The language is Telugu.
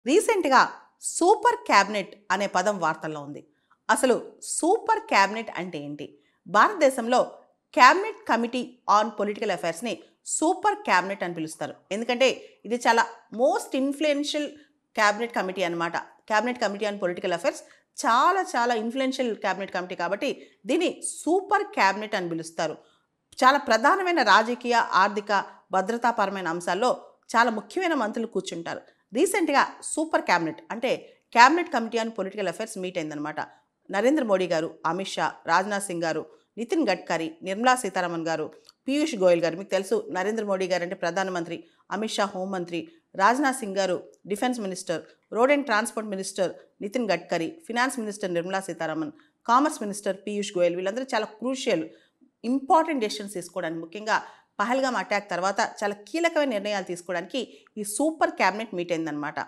రీసెంట్‌గా సూపర్ క్యాబినెట్ అనే పదం వార్తల్లో ఉంది. అసలు సూపర్ క్యాబినెట్ అంటే ఏంటి? భారతదేశంలో క్యాబినెట్ కమిటీ ఆన్ పొలిటికల్ అఫైర్స్‌ని సూపర్ క్యాబినెట్ అని పిలుస్తారు. ఎందుకంటే ఇది చాలా మోస్ట్ ఇన్‌ఫ్లుయెన్షియల్ క్యాబినెట్ కమిటీ అన్నమాట. Cabinet committee on political affairs చాలా ఇన్‌ఫ్లుయెన్షియల్ క్యాబినెట్ కమిటీ కాబట్టి దీన్ని సూపర్ క్యాబినెట్ అని పిలుస్తారు. చాలా ప్రధానమైన రాజకీయ, ఆర్థిక, భద్రతాపరమైన అంశాల్లో చాలా ముఖ్యమైన మంత్రులు కూర్చుంటారు. రీసెంట్‌గా సూపర్ క్యాబినెట్ అంటే cabinet committee on political affairs meet అయిందనమాట. నరేంద్ర మోడీ గారు, అమిత్ షా, రాజ్‌నాథ్ సింగ్ గారు, నితిన్ గడ్కరీ, నిర్మలా సీతారామన్ గారు, పీయూష్ గోయల్ గారు. మీకు తెలుసు నరేంద్ర మోడీ గారు అంటే ప్రధానమంత్రి, అమిత్ షా హోంమంత్రి, రాజ్‌నాథ్ సింగ్ గారు defence minister, road and transport minister Nitin Gadkari, finance minister Nirmala Sitharaman, commerce minister Piyush Goyal వీళ్ళందరూ చాలా క్రూషియల్ ఇంపార్టెంట్ డెసిషన్స్ తీసుకోవడానికి ముఖ్యంగా పహల్గామ్ అటాక్ తర్వాత చాలా కీలకమైన నిర్ణయాలు తీసుకోవడానికి ఈ సూపర్ క్యాబినెట్ మీట్ అయిందనమాట.